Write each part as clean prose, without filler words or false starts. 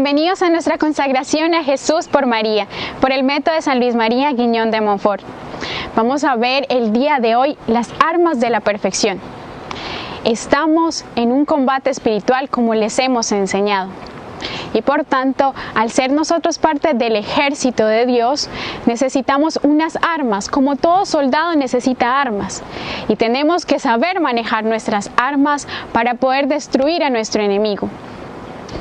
Bienvenidos a nuestra consagración a Jesús por María, por el método de San Luis María Guiñón de Montfort. Vamos a ver el día de hoy las armas de la perfección. Estamos en un combate espiritual como les hemos enseñado. Y por tanto, al ser nosotros parte del ejército de Dios, necesitamos unas armas, como todo soldado necesita armas. Y tenemos que saber manejar nuestras armas para poder destruir a nuestro enemigo.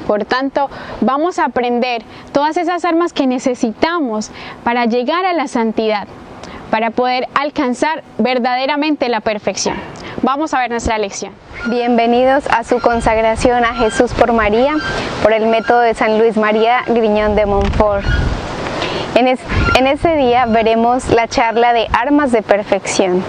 Por tanto, vamos a aprender todas esas armas que necesitamos para llegar a la santidad, para poder alcanzar verdaderamente la perfección. Vamos a ver nuestra lección. Bienvenidos a su consagración a Jesús por María, por el método de San Luis María Guiñón de Montfort. En este día veremos la charla de armas de perfección.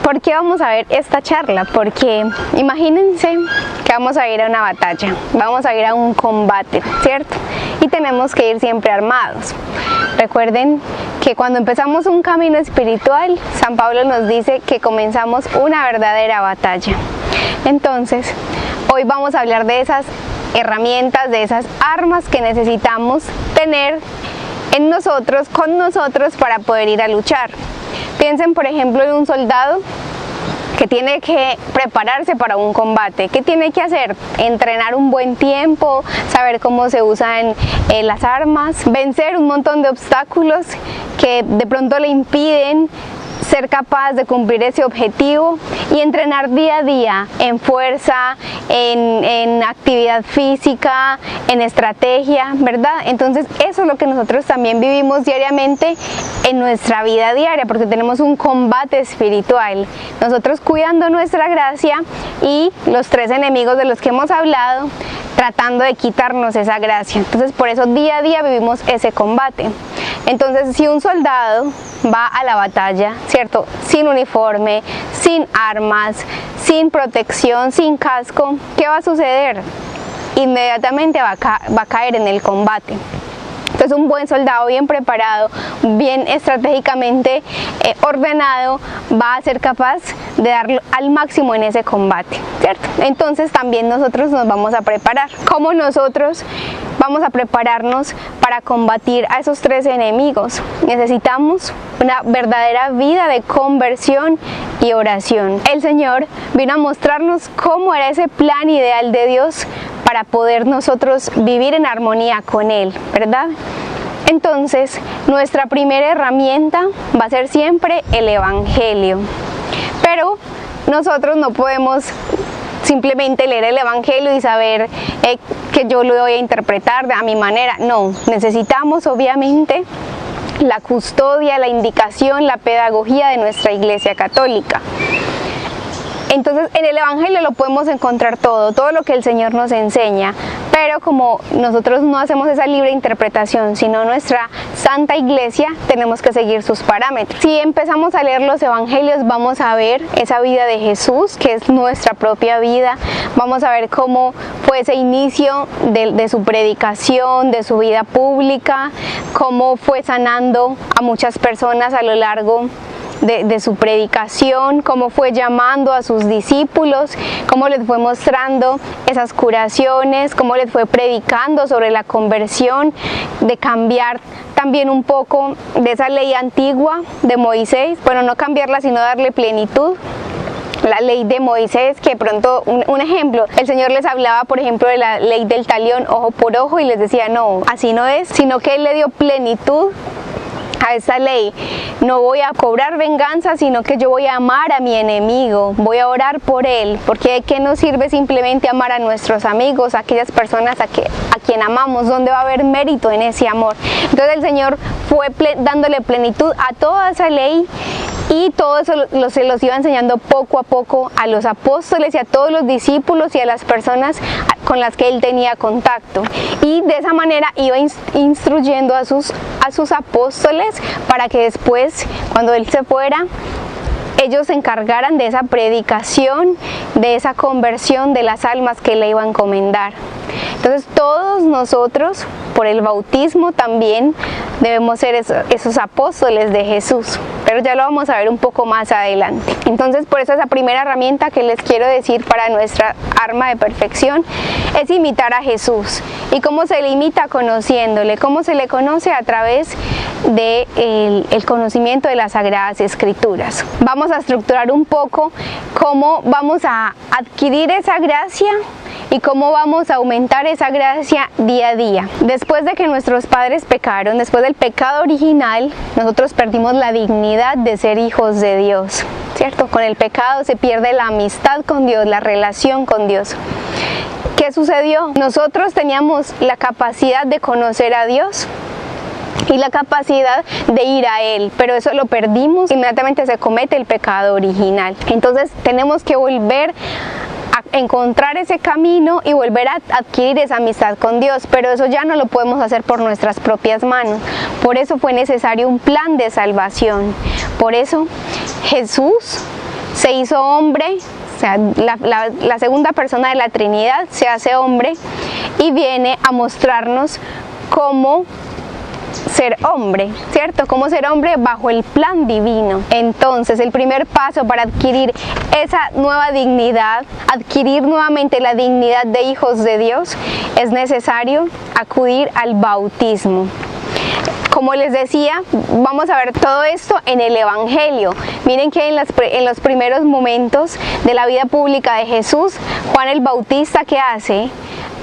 ¿Por qué vamos a ver esta charla? Porque imagínense que vamos a ir a una batalla, vamos a ir a un combate, ¿cierto? Y tenemos que ir siempre armados. Recuerden que cuando empezamos un camino espiritual, San Pablo nos dice que comenzamos una verdadera batalla. Entonces, hoy vamos a hablar de esas herramientas, de esas armas que necesitamos tener en nosotros, con nosotros, para poder ir a luchar. Piensen, por ejemplo, en un soldado que tiene que prepararse para un combate. ¿Qué tiene que hacer? Entrenar un buen tiempo, saber cómo se usan las armas, vencer un montón de obstáculos que de pronto le impiden ser capaz de cumplir ese objetivo y entrenar día a día en fuerza, en actividad física, en estrategia, ¿verdad? Entonces eso es lo que nosotros también vivimos diariamente en nuestra vida diaria, porque tenemos un combate espiritual, nosotros cuidando nuestra gracia y los tres enemigos de los que hemos hablado, tratando de quitarnos esa gracia. Entonces por eso día a día vivimos ese combate. Entonces si un soldado va a la batalla, ¿cierto? Sin uniforme, sin armas, sin protección, sin casco, ¿qué va a suceder? Inmediatamente va a caer en el combate. Entonces un buen soldado bien preparado, bien estratégicamente ordenado, va a ser capaz de dar al máximo en ese combate, ¿cierto? Entonces también nosotros nos vamos a preparar. ¿Cómo nosotros vamos a prepararnos para combatir a esos tres enemigos? Necesitamos una verdadera vida de conversión y oración. El Señor vino a mostrarnos cómo era ese plan ideal de Dios para poder nosotros vivir en armonía con Él, ¿verdad? Entonces, nuestra primera herramienta va a ser siempre el Evangelio. Pero nosotros no podemos simplemente leer el Evangelio y saber que yo lo voy a interpretar a mi manera. No, necesitamos obviamente la custodia, la indicación, la pedagogía de nuestra Iglesia Católica. Entonces en el Evangelio lo podemos encontrar todo lo que el Señor nos enseña, pero como nosotros no hacemos esa libre interpretación, sino nuestra Santa Iglesia, tenemos que seguir sus parámetros. Si empezamos a leer los Evangelios, vamos a ver esa vida de Jesús, que es nuestra propia vida, vamos a ver cómo fue ese inicio de su predicación, de su vida pública, cómo fue sanando a muchas personas a lo largo de su predicación, cómo fue llamando a sus discípulos, cómo les fue mostrando esas curaciones, cómo les fue predicando sobre la conversión, de cambiar también un poco de esa ley antigua de Moisés, bueno, no cambiarla sino darle plenitud. La ley de Moisés, que pronto, un ejemplo, el Señor les hablaba, por ejemplo, de la ley del talión, ojo por ojo, y les decía, no, así no es, sino que Él le dio plenitud a esa ley. No voy a cobrar venganza, sino que yo voy a amar a mi enemigo, voy a orar por él, porque ¿de qué nos sirve simplemente amar a nuestros amigos, a aquellas personas a quien amamos? ¿Dónde va a haber mérito en ese amor? Entonces el Señor fue dándole plenitud a toda esa ley, y todo eso se los iba enseñando poco a poco a los apóstoles y a todos los discípulos y a las personas con las que Él tenía contacto, y de esa manera iba instruyendo a sus apóstoles para que después, cuando Él se fuera, ellos se encargaran de esa predicación, de esa conversión de las almas que le iba a encomendar. Entonces todos nosotros, por el bautismo también, debemos ser esos apóstoles de Jesús, pero ya lo vamos a ver un poco más adelante. Entonces, por eso esa primera herramienta que les quiero decir para nuestra arma de perfección es imitar a Jesús. ¿Y cómo se le imita? Conociéndole. ¿Cómo se le conoce? A través del conocimiento de las Sagradas Escrituras. Vamos a estructurar un poco cómo vamos a adquirir esa gracia y cómo vamos a aumentar esa gracia día a día. Después de que nuestros padres pecaron, después del pecado original, nosotros perdimos la dignidad de ser hijos de Dios, ¿cierto? Con el pecado se pierde la amistad con Dios, la relación con Dios. ¿Qué sucedió? Nosotros teníamos la capacidad de conocer a Dios y la capacidad de ir a Él, pero eso lo perdimos, inmediatamente se comete el pecado original. Entonces tenemos que volver a encontrar ese camino y volver a adquirir esa amistad con Dios, pero eso ya no lo podemos hacer por nuestras propias manos. Por eso fue necesario un plan de salvación. Por eso Jesús se hizo hombre, o sea, la segunda persona de la Trinidad se hace hombre y viene a mostrarnos cómo ser hombre, ¿cierto? Cómo ser hombre bajo el plan divino. Entonces, el primer paso para adquirir esa nueva dignidad, adquirir nuevamente la dignidad de hijos de Dios, es necesario acudir al bautismo. Como les decía, vamos a ver todo esto en el Evangelio. Miren que en los primeros momentos de la vida pública de Jesús, Juan el Bautista, ¿qué hace?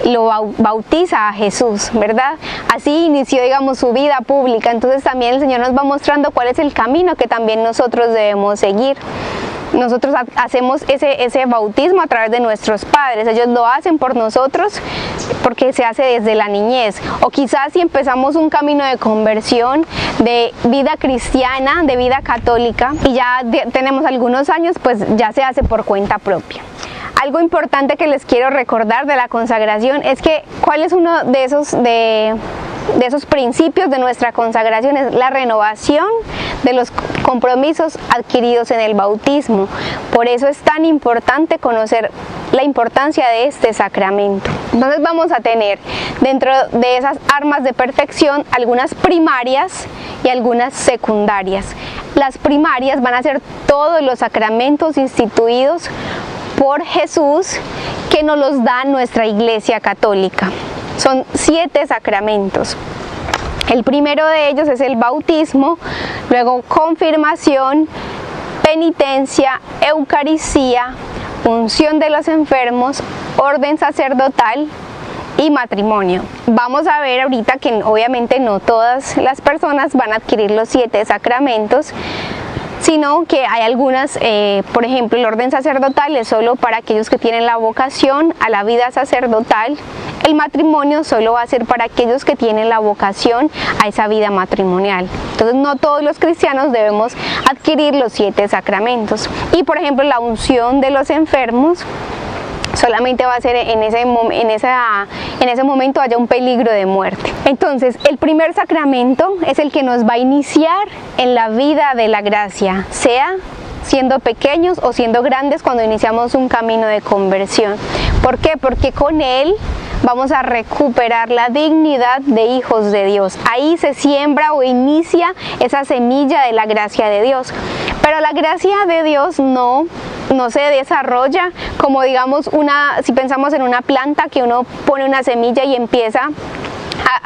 Lo bautiza a Jesús, ¿verdad? Así inició, digamos, su vida pública. Entonces también el Señor nos va mostrando cuál es el camino que también nosotros debemos seguir. Nosotros hacemos ese bautismo a través de nuestros padres. Ellos lo hacen por nosotros porque se hace desde la niñez. O quizás si empezamos un camino de conversión, de vida cristiana, de vida católica, y ya tenemos algunos años, pues ya se hace por cuenta propia. Algo importante que les quiero recordar de la consagración es que cuál es uno de esos principios de nuestra consagración, es la renovación de los compromisos adquiridos en el bautismo. Por eso es tan importante conocer la importancia de este sacramento. Entonces vamos a tener dentro de esas armas de perfección algunas primarias y algunas secundarias. Las primarias van a ser todos los sacramentos instituidos por Jesús que nos los da nuestra Iglesia Católica. Son 7 sacramentos. El primero de ellos es el bautismo, luego confirmación, penitencia, eucaristía, unción de los enfermos, orden sacerdotal y matrimonio. Vamos a ver ahorita que obviamente no todas las personas van a adquirir los 7 sacramentos, sino que hay algunas, por ejemplo, el orden sacerdotal es solo para aquellos que tienen la vocación a la vida sacerdotal. El matrimonio solo va a ser para aquellos que tienen la vocación a esa vida matrimonial. Entonces no todos los cristianos debemos adquirir los 7 sacramentos. Y por ejemplo la unción de los enfermos solamente va a ser en ese momento haya un peligro de muerte. Entonces, el primer sacramento es el que nos va a iniciar en la vida de la gracia, sea siendo pequeños o siendo grandes cuando iniciamos un camino de conversión. ¿Por qué? Porque con él vamos a recuperar la dignidad de hijos de Dios. Ahí se siembra o inicia esa semilla de la gracia de Dios. Pero la gracia de Dios no se desarrolla como, digamos, si pensamos en una planta que uno pone una semilla y empieza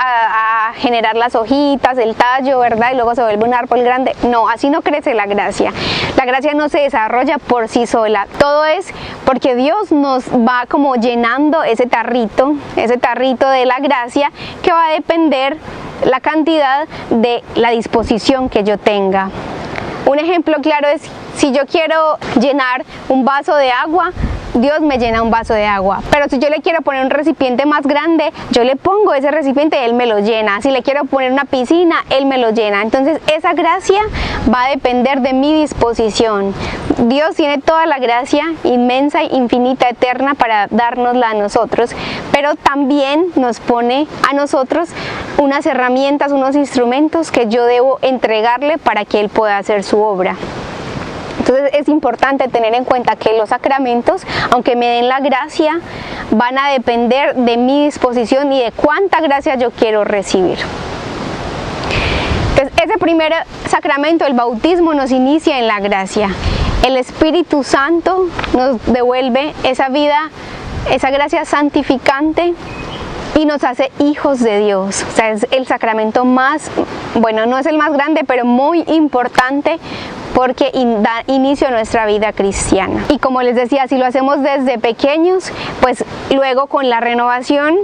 a generar las hojitas, el tallo, ¿verdad? Y luego se vuelve un árbol grande. No, así no crece la gracia. La gracia no se desarrolla por sí sola. Todo es porque Dios nos va como llenando ese tarrito de la gracia, que va a depender la cantidad de la disposición que yo tenga. Un ejemplo claro es, si yo quiero llenar un vaso de agua, Dios me llena un vaso de agua. Pero si yo le quiero poner un recipiente más grande, yo le pongo ese recipiente, Él me lo llena. Si le quiero poner una piscina, Él me lo llena. Entonces esa gracia va a depender de mi disposición. Dios tiene toda la gracia inmensa, infinita, eterna para dárnosla a nosotros, pero también nos pone a nosotros unas herramientas, unos instrumentos que yo debo entregarle para que Él pueda hacer su obra. Entonces es importante tener en cuenta que los sacramentos, aunque me den la gracia, van a depender de mi disposición y de cuánta gracia yo quiero recibir. ese primer sacramento, el bautismo, nos inicia en la gracia. El Espíritu Santo nos devuelve esa vida, esa gracia santificante y nos hace hijos de Dios. O sea, es el sacramento más, bueno, no es el más grande, pero muy importante porque da inicio a nuestra vida cristiana. Y como les decía, si lo hacemos desde pequeños, pues luego con la renovación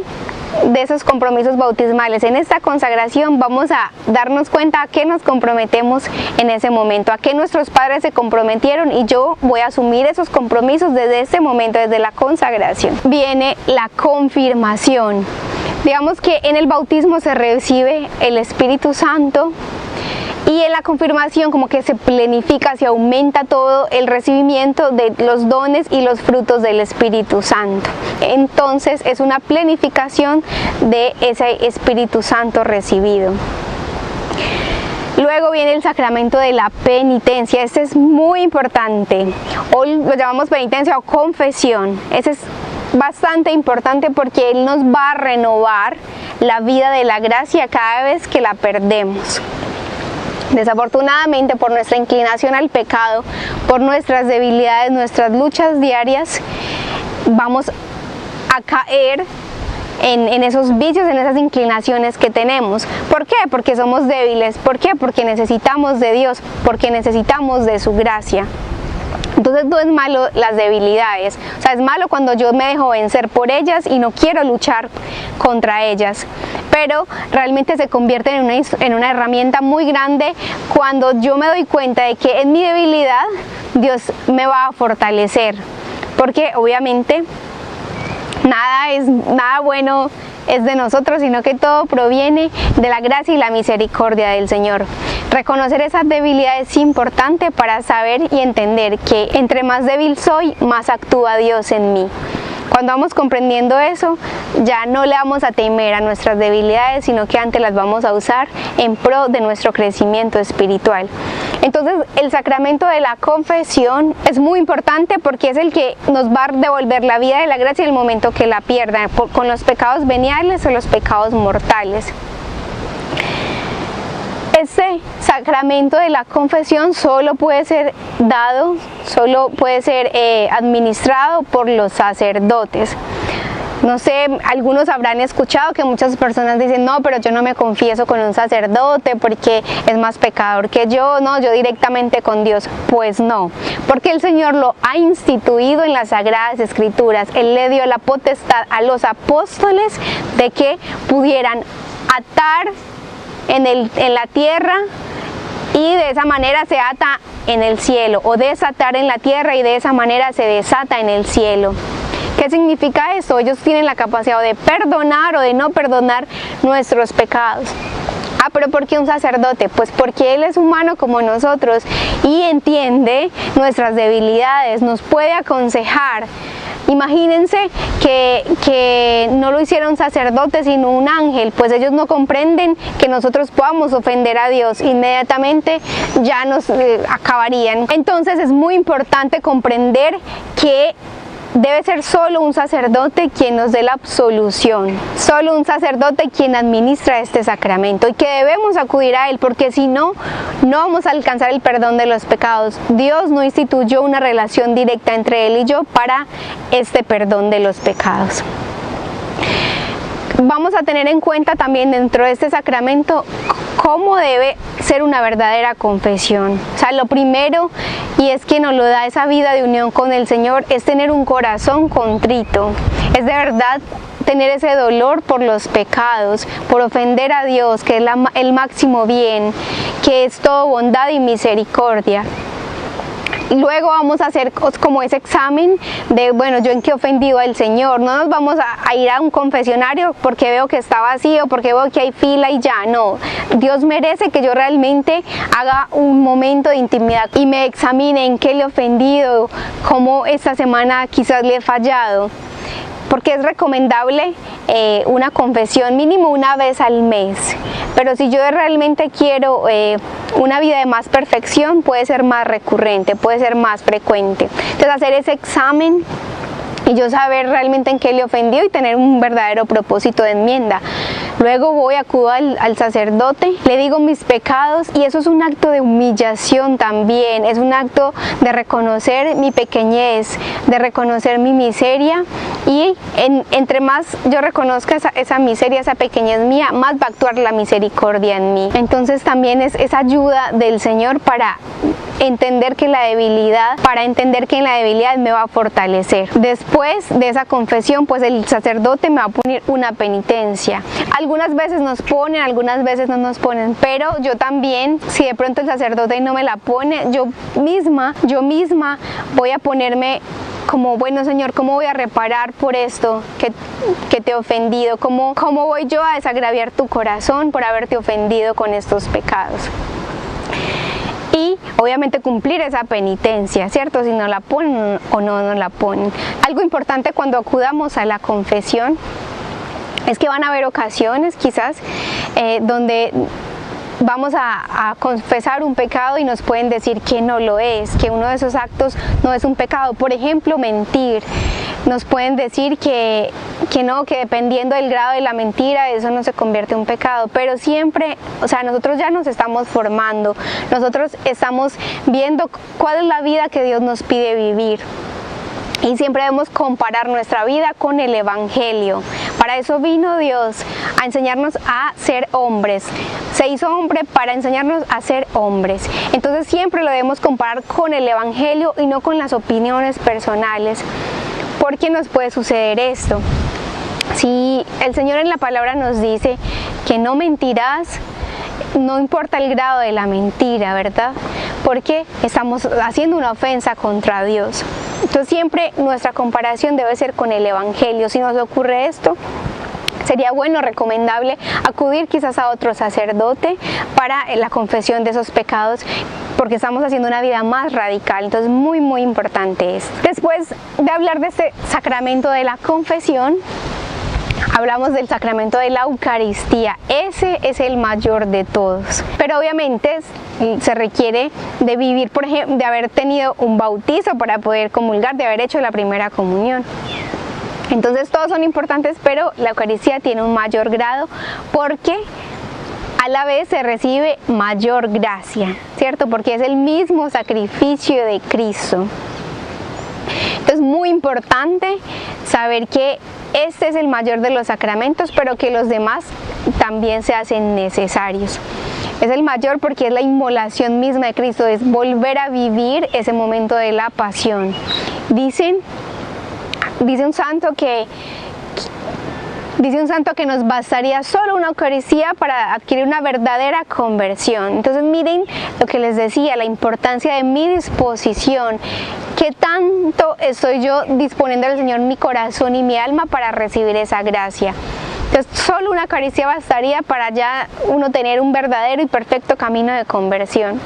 de esos compromisos bautismales, en esta consagración vamos a darnos cuenta a qué nos comprometemos en ese momento, a qué nuestros padres se comprometieron, y yo voy a asumir esos compromisos desde ese momento, desde la consagración. Viene la confirmación. Digamos que en el bautismo se recibe el Espíritu Santo, y en la confirmación como que se plenifica, se aumenta todo el recibimiento de los dones y los frutos del Espíritu Santo. Entonces es una plenificación de ese Espíritu Santo recibido. Luego viene el sacramento de la penitencia. Este es muy importante. Hoy lo llamamos penitencia o confesión. Ese es bastante importante porque Él nos va a renovar la vida de la gracia cada vez que la perdemos. Desafortunadamente, por nuestra inclinación al pecado, por nuestras debilidades, nuestras luchas diarias, vamos a caer en esos vicios, en esas inclinaciones que tenemos. ¿Por qué? Porque somos débiles. ¿Por qué? Porque necesitamos de Dios, porque necesitamos de su gracia. Entonces no es malo las debilidades, o sea, es malo cuando yo me dejo vencer por ellas y no quiero luchar contra ellas, pero realmente se convierte en una herramienta muy grande cuando yo me doy cuenta de que en mi debilidad Dios me va a fortalecer, porque obviamente nada bueno es de nosotros, sino que todo proviene de la gracia y la misericordia del Señor. Reconocer esas debilidades es importante para saber y entender que entre más débil soy, más actúa Dios en mí. Cuando vamos comprendiendo eso, ya no le vamos a temer a nuestras debilidades, sino que antes las vamos a usar en pro de nuestro crecimiento espiritual. Entonces, el sacramento de la confesión es muy importante porque es el que nos va a devolver la vida de la gracia en el momento que la pierdan, con los pecados veniales o los pecados mortales. Este sacramento de la confesión solo puede ser dado, solo puede ser administrado por los sacerdotes. No sé, algunos habrán escuchado que muchas personas dicen, no, pero yo no me confieso con un sacerdote porque es más pecador que yo, no, yo directamente con Dios. Pues no, porque el Señor lo ha instituido en las Sagradas Escrituras. Él le dio la potestad a los apóstoles de que pudieran atar en la tierra y de esa manera se ata en el cielo, o desatar en la tierra y de esa manera se desata en el cielo. ¿Qué significa esto? Ellos tienen la capacidad de perdonar o de no perdonar nuestros pecados. Ah, pero ¿por qué un sacerdote? Pues porque él es humano como nosotros y entiende nuestras debilidades, nos puede aconsejar. Imagínense que no lo hiciera un sacerdote sino un ángel, pues ellos no comprenden que nosotros podamos ofender a Dios, inmediatamente ya nos acabarían. Entonces es muy importante comprender que debe ser solo un sacerdote quien nos dé la absolución, solo un sacerdote quien administra este sacramento y que debemos acudir a él porque si no, no vamos a alcanzar el perdón de los pecados. Dios no instituyó una relación directa entre él y yo para este perdón de los pecados. Vamos a tener en cuenta también dentro de este sacramento cómo debe ser una verdadera confesión. O sea, lo primero, y es que nos lo da esa vida de unión con el Señor, es tener un corazón contrito. Es de verdad tener ese dolor por los pecados, por ofender a Dios, que es el máximo bien, que es todo bondad y misericordia. Luego vamos a hacer como ese examen de, bueno, yo en qué he ofendido al Señor. No nos vamos a ir a un confesionario porque veo que está vacío, porque veo que hay fila y ya, no. Dios merece que yo realmente haga un momento de intimidad y me examine en qué le he ofendido, cómo esta semana quizás le he fallado. Porque es recomendable una confesión mínimo una vez al mes, pero si yo realmente quiero una vida de más perfección, puede ser más recurrente, puede ser más frecuente. Entonces hacer ese examen y yo saber realmente en qué le ofendió y tener un verdadero propósito de enmienda. Luego acudo al sacerdote, le digo mis pecados y eso es un acto de humillación también, es un acto de reconocer mi pequeñez, de reconocer mi miseria y entre más yo reconozca esa miseria, esa pequeñez mía, más va a actuar la misericordia en mí. Entonces también es esa ayuda del Señor para entender que en la debilidad me va a fortalecer. Después de esa confesión, pues el sacerdote me va a poner una penitencia. Algunas veces nos ponen, algunas veces no nos ponen, pero yo también, si de pronto el sacerdote no me la pone, yo misma voy a ponerme como, bueno Señor, ¿cómo voy a reparar por esto que te he ofendido? ¿Cómo voy yo a desagraviar tu corazón por haberte ofendido con estos pecados? Y obviamente cumplir esa penitencia, ¿cierto? Si no la ponen o no la ponen. Algo importante cuando acudamos a la confesión es que van a haber ocasiones quizás donde vamos a confesar un pecado y nos pueden decir que no lo es, que uno de esos actos no es un pecado. Por ejemplo, mentir. Nos pueden decir que no, que dependiendo del grado de la mentira, eso no se convierte en un pecado. Pero siempre, o sea, nosotros ya nos estamos formando, nosotros estamos viendo cuál es la vida que Dios nos pide vivir. Y siempre debemos comparar nuestra vida con el Evangelio. Para eso vino Dios, a enseñarnos a ser hombres. Se hizo hombre para enseñarnos a ser hombres. Entonces siempre lo debemos comparar con el Evangelio y no con las opiniones personales. ¿Por qué nos puede suceder esto? Si el Señor en la palabra nos dice que no mentirás, no importa el grado de la mentira, ¿verdad? Porque estamos haciendo una ofensa contra Dios. Entonces siempre nuestra comparación debe ser con el Evangelio. Si nos ocurre esto, sería bueno, recomendable acudir quizás a otro sacerdote para la confesión de esos pecados, porque estamos haciendo una vida más radical. Entonces muy importante esto. Después de hablar de este sacramento de la confesión, hablamos del sacramento de la Eucaristía. Ese es el mayor de todos. Pero obviamente se requiere de vivir, por ejemplo, de haber tenido un bautizo para poder comulgar, de haber hecho la primera comunión. Entonces todos son importantes, pero la Eucaristía tiene un mayor grado porque a la vez se recibe mayor gracia, ¿cierto? Porque es el mismo sacrificio de Cristo. Entonces muy importante saber que este es el mayor de los sacramentos, pero que los demás también se hacen necesarios. Es el mayor porque es la inmolación misma de Cristo, es volver a vivir ese momento de la pasión. Dice un santo que nos bastaría solo una Eucaristía para adquirir una verdadera conversión. Entonces miren lo que les decía, la importancia de mi disposición. ¿Qué tanto estoy yo disponiendo al Señor mi corazón y mi alma para recibir esa gracia? Entonces solo una Eucaristía bastaría para ya uno tener un verdadero y perfecto camino de conversión.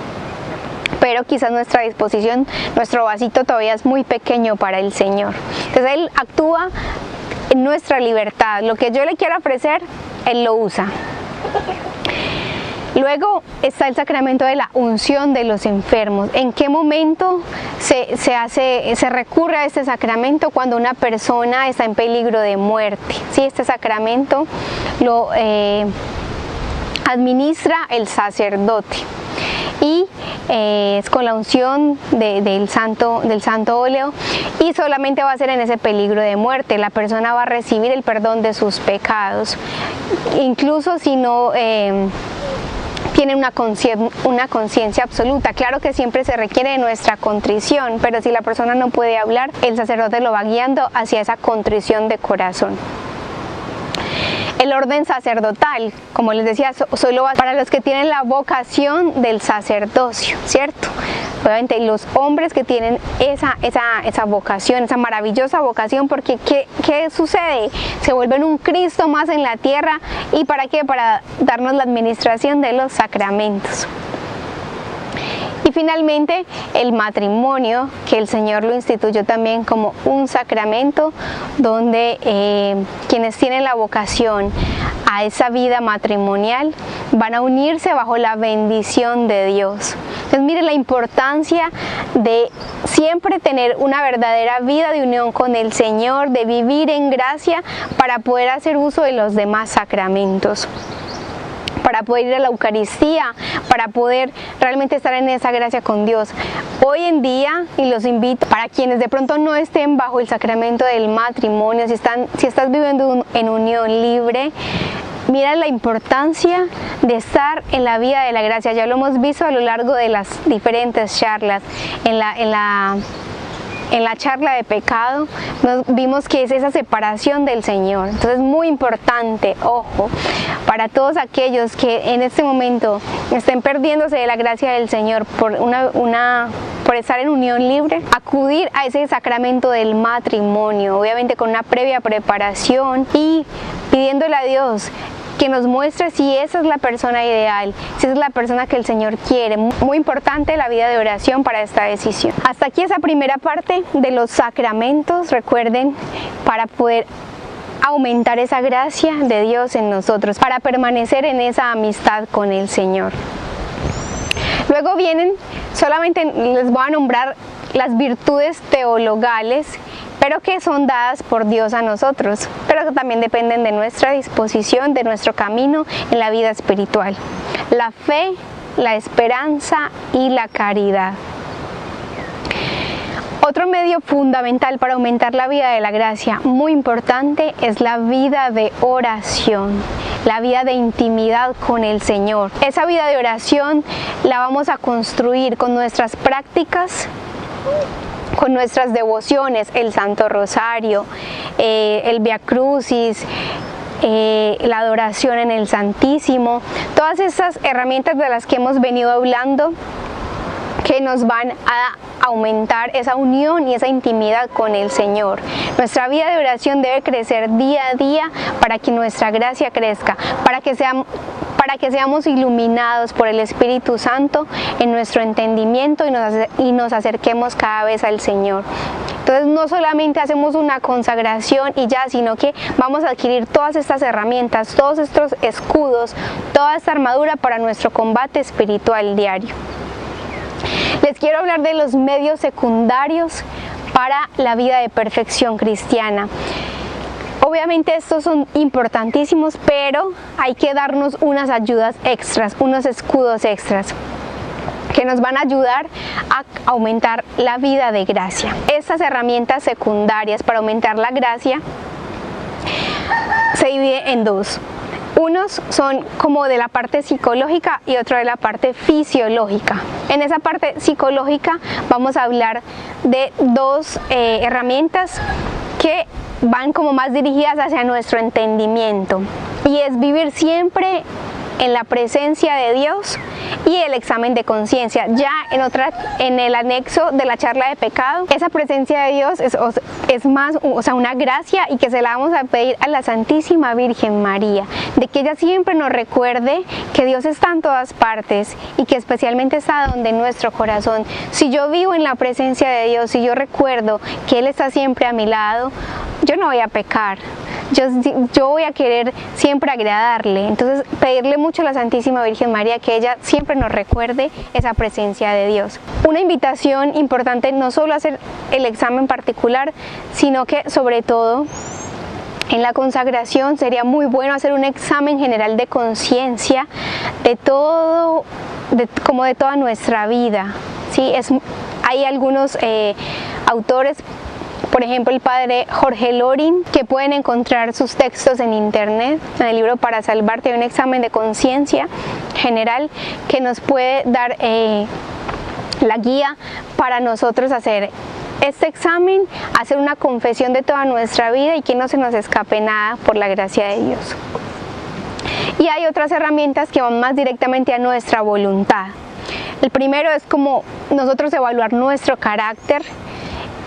Pero quizás nuestra disposición, nuestro vasito todavía es muy pequeño para el Señor. Entonces Él actúa en nuestra libertad. Lo que yo le quiero ofrecer, Él lo usa. Luego está el sacramento de la unción de los enfermos. ¿En qué momento se recurre a este sacramento? Cuando una persona está en peligro de muerte. ¿Sí? Este sacramento lo administra el sacerdote. Y es con la unción del santo óleo, y solamente va a ser en ese peligro de muerte. La persona va a recibir el perdón de sus pecados, incluso si no tiene una conciencia absoluta. Claro que siempre se requiere de nuestra contrición, pero si la persona no puede hablar, el sacerdote lo va guiando hacia esa contrición de corazón. El orden sacerdotal, como les decía, solo va para los que tienen la vocación del sacerdocio, ¿cierto? Obviamente los hombres que tienen esa vocación, esa maravillosa vocación, porque ¿qué sucede? Se vuelven un Cristo más en la tierra. ¿Y para qué? Para darnos la administración de los sacramentos. Y finalmente el matrimonio, que el Señor lo instituyó también como un sacramento donde quienes tienen la vocación a esa vida matrimonial van a unirse bajo la bendición de Dios. Entonces mire la importancia de siempre tener una verdadera vida de unión con el Señor, de vivir en gracia para poder hacer uso de los demás sacramentos, para poder ir a la Eucaristía, para poder realmente estar en esa gracia con Dios. Hoy en día, y los invito, para quienes de pronto no estén bajo el sacramento del matrimonio, si estás viviendo en unión libre, mira la importancia de estar en la vida de la gracia. Ya lo hemos visto a lo largo de las diferentes charlas. En la charla de pecado vimos que es esa separación del Señor. Entonces es muy importante, ojo, para todos aquellos que en este momento estén perdiéndose de la gracia del Señor por estar en unión libre, acudir a ese sacramento del matrimonio, obviamente con una previa preparación y pidiéndole a Dios que nos muestre si esa es la persona ideal, si esa es la persona que el Señor quiere. Muy importante la vida de oración para esta decisión. Hasta aquí esa primera parte de los sacramentos. Recuerden, para poder aumentar esa gracia de Dios en nosotros, para permanecer en esa amistad con el Señor. Luego vienen, solamente les voy a nombrar las virtudes teologales, pero que son dadas por Dios a nosotros, pero que también dependen de nuestra disposición, de nuestro camino en la vida espiritual. La fe, la esperanza y la caridad. Otro medio fundamental para aumentar la vida de la gracia, muy importante, es la vida de oración, la vida de intimidad con el Señor. Esa vida de oración la vamos a construir con nuestras prácticas, con nuestras devociones, el Santo Rosario, el Via Crucis, la adoración en el Santísimo, todas esas herramientas de las que hemos venido hablando, que nos van a aumentar esa unión y esa intimidad con el Señor. Nuestra vida de oración debe crecer día a día para que nuestra gracia crezca, para que seamos iluminados por el Espíritu Santo en nuestro entendimiento y nos acerquemos cada vez al Señor. Entonces no solamente hacemos una consagración y ya, sino que vamos a adquirir todas estas herramientas, todos estos escudos, toda esta armadura para nuestro combate espiritual diario. Les quiero hablar de los medios secundarios para la vida de perfección cristiana. Obviamente estos son importantísimos, pero hay que darnos unas ayudas extras, unos escudos extras que nos van a ayudar a aumentar la vida de gracia. Estas herramientas secundarias para aumentar la gracia se dividen en dos. Unos son como de la parte psicológica y otro de la parte fisiológica. En esa parte psicológica vamos a hablar de dos herramientas que van como más dirigidas hacia nuestro entendimiento, y es vivir siempre en la presencia de Dios y el examen de conciencia. Ya en el anexo de la charla de pecado, esa presencia de Dios es más, una gracia, y que se la vamos a pedir a la Santísima Virgen María, de que ella siempre nos recuerde que Dios está en todas partes y que especialmente está donde nuestro corazón. Si yo vivo en la presencia de Dios, si yo recuerdo que Él está siempre a mi lado, yo no voy a pecar. Yo voy a querer siempre agradarle. Entonces pedirle mucho a la Santísima Virgen María que ella siempre nos recuerde esa presencia de Dios. Una invitación importante, no solo hacer el examen particular, sino que sobre todo en la consagración sería muy bueno hacer un examen general de conciencia de todo, como de toda nuestra vida. ¿Sí? Hay algunos autores, por ejemplo el padre Jorge Loring, que pueden encontrar sus textos en internet, en el libro Para Salvarte, hay un examen de conciencia general que nos puede dar la guía para nosotros hacer este examen, hacer una confesión de toda nuestra vida y que no se nos escape nada por la gracia de Dios. Y hay otras herramientas que van más directamente a nuestra voluntad. El primero es como nosotros evaluar nuestro carácter,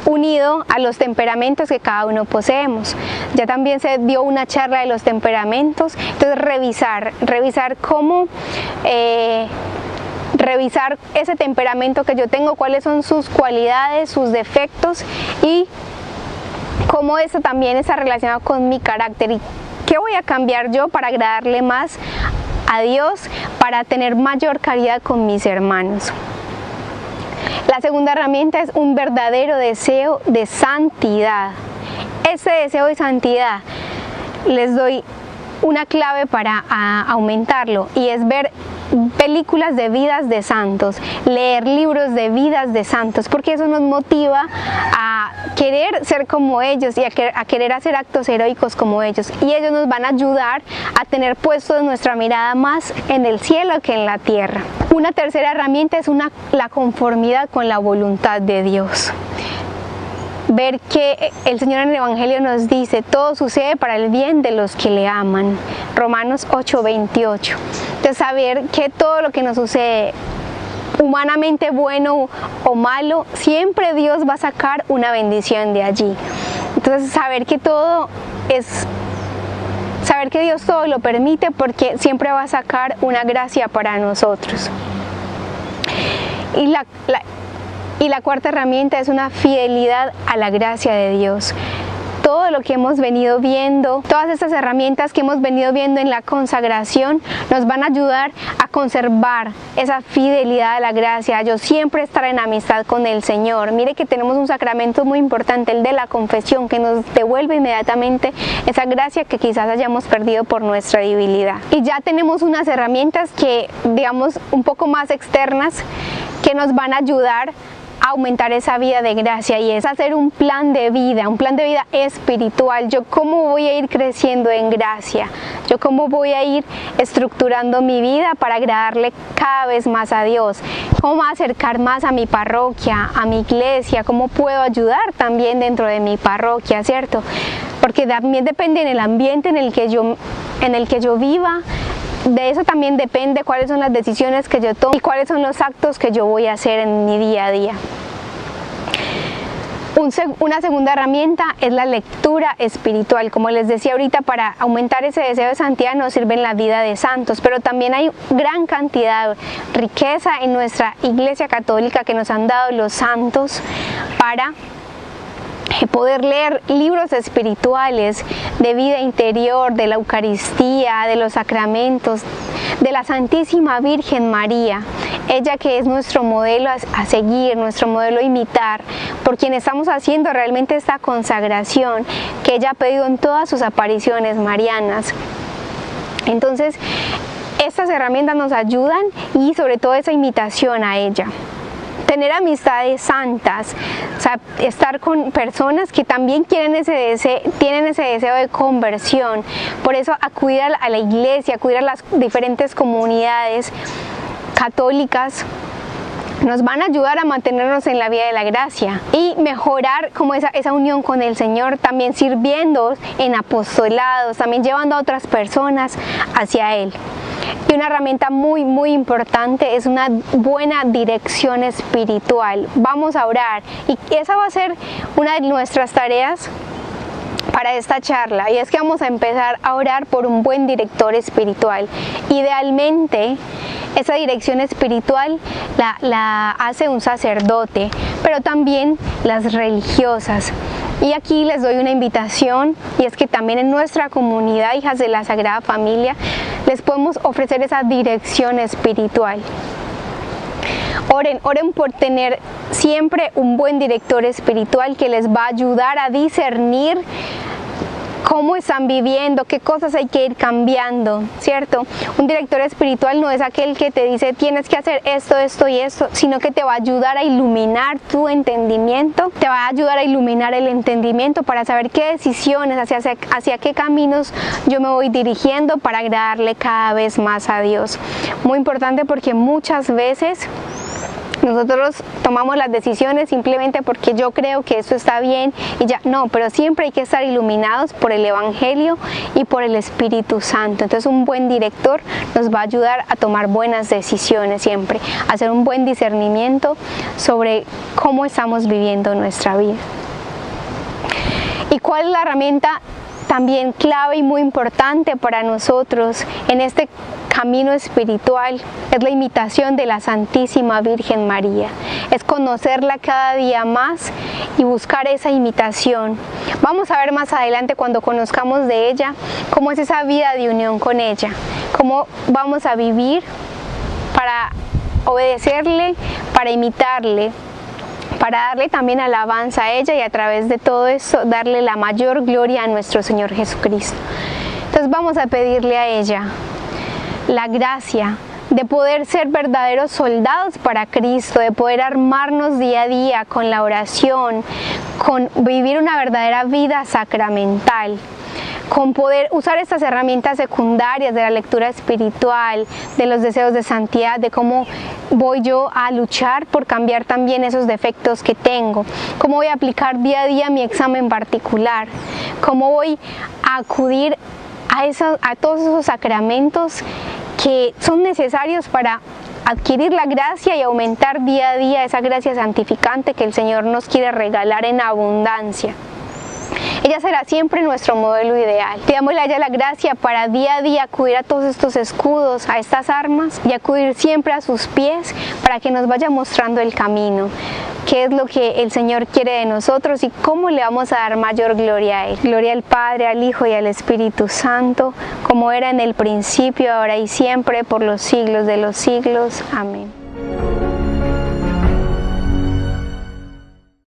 unido a los temperamentos que cada uno poseemos. Ya también se dio una charla de los temperamentos, entonces revisar cómo revisar ese temperamento que yo tengo, cuáles son sus cualidades, sus defectos y cómo eso también está relacionado con mi carácter y qué voy a cambiar yo para agradarle más a Dios, para tener mayor caridad con mis hermanos. La segunda herramienta es un verdadero deseo de santidad. Ese deseo de santidad les doy una clave para aumentarlo y es ver películas de vidas de santos, leer libros de vidas de santos, porque eso nos motiva a querer ser como ellos y a querer hacer actos heroicos como ellos, y ellos nos van a ayudar a tener puestos nuestra mirada más en el cielo que en la tierra. Una tercera herramienta es la conformidad con la voluntad de Dios. Ver que el Señor en el Evangelio nos dice, todo sucede para el bien de los que le aman. Romanos 8:28. De saber que todo lo que nos sucede, humanamente bueno o malo, siempre Dios va a sacar una bendición de allí. Entonces saber que Dios todo lo permite porque siempre va a sacar una gracia para nosotros. Y la cuarta herramienta es una fidelidad a la gracia de Dios. Todo lo que hemos venido viendo, todas estas herramientas que hemos venido viendo en la consagración nos van a ayudar a conservar esa fidelidad a la gracia. Yo siempre estar en amistad con el Señor. Mire que tenemos un sacramento muy importante, el de la confesión, que nos devuelve inmediatamente esa gracia que quizás hayamos perdido por nuestra debilidad. Y ya tenemos unas herramientas que, digamos, un poco más externas, que nos van a ayudar a aumentar esa vida de gracia, y es hacer un plan de vida espiritual. Yo cómo voy a ir creciendo en gracia, yo cómo voy a ir estructurando mi vida para agradarle cada vez más a Dios, cómo acercar más a mi parroquia, a mi iglesia, cómo puedo ayudar también dentro de mi parroquia, ¿cierto? Porque también depende en el ambiente en el que yo viva. De eso también depende cuáles son las decisiones que yo tomo y cuáles son los actos que yo voy a hacer en mi día a día. Una segunda herramienta es la lectura espiritual. Como les decía ahorita, para aumentar ese deseo de santidad nos sirve en la vida de santos, pero también hay gran cantidad, riqueza en nuestra Iglesia Católica que nos han dado los santos para poder leer libros espirituales de vida interior, de la Eucaristía, de los sacramentos, de la Santísima Virgen María, ella que es nuestro modelo a seguir, nuestro modelo a imitar, por quien estamos haciendo realmente esta consagración que ella ha pedido en todas sus apariciones marianas. Entonces, estas herramientas nos ayudan, y sobre todo esa imitación a ella. Tener amistades santas, o sea, estar con personas que también tienen ese deseo de conversión. Por eso acudir a la iglesia, acudir a las diferentes comunidades católicas nos van a ayudar a mantenernos en la vida de la gracia y mejorar como esa unión con el Señor, también sirviendo en apostolados, también llevando a otras personas hacia Él. Y una herramienta muy muy importante es una buena dirección espiritual. Vamos a orar, y esa va a ser una de nuestras tareas para esta charla, y es que vamos a empezar a orar por un buen director espiritual. Idealmente esa dirección espiritual la hace un sacerdote, pero también las religiosas. Y aquí les doy una invitación, y es que también en nuestra comunidad, Hijas de la Sagrada Familia, les podemos ofrecer esa dirección espiritual. Oren por tener siempre un buen director espiritual que les va a ayudar a discernir cómo están viviendo, qué cosas hay que ir cambiando, ¿cierto? Un director espiritual no es aquel que te dice tienes que hacer esto, esto y esto, sino que te va a ayudar a iluminar tu entendimiento, te va a ayudar a iluminar el entendimiento para saber qué decisiones, hacia qué caminos yo me voy dirigiendo para agradarle cada vez más a Dios. Muy importante, porque muchas veces nosotros tomamos las decisiones simplemente porque yo creo que eso está bien y ya, no, pero siempre hay que estar iluminados por el Evangelio y por el Espíritu Santo. Entonces un buen director nos va a ayudar a tomar buenas decisiones siempre, a hacer un buen discernimiento sobre cómo estamos viviendo nuestra vida. ¿Y cuál es la herramienta también clave y muy importante para nosotros en este camino espiritual es la imitación de la Santísima Virgen María. Es conocerla cada día más y buscar esa imitación. Vamos a ver más adelante, cuando conozcamos de ella, cómo es esa vida de unión con ella, cómo vamos a vivir para obedecerle, para imitarle, para darle también alabanza a ella y a través de todo eso darle la mayor gloria a nuestro Señor Jesucristo. Entonces vamos a pedirle a ella la gracia de poder ser verdaderos soldados para Cristo, de poder armarnos día a día con la oración, con vivir una verdadera vida sacramental, con poder usar estas herramientas secundarias de la lectura espiritual, de los deseos de santidad, de cómo voy yo a luchar por cambiar también esos defectos que tengo, cómo voy a aplicar día a día mi examen particular, cómo voy a acudir a todos esos sacramentos que son necesarios para adquirir la gracia y aumentar día a día esa gracia santificante que el Señor nos quiere regalar en abundancia. Ella será siempre nuestro modelo ideal. Pidámosle a ella la gracia para día a día acudir a todos estos escudos, a estas armas, y acudir siempre a sus pies para que nos vaya mostrando el camino, qué es lo que el Señor quiere de nosotros y cómo le vamos a dar mayor gloria a Él. Gloria al Padre, al Hijo y al Espíritu Santo, como era en el principio, ahora y siempre, por los siglos de los siglos. Amén.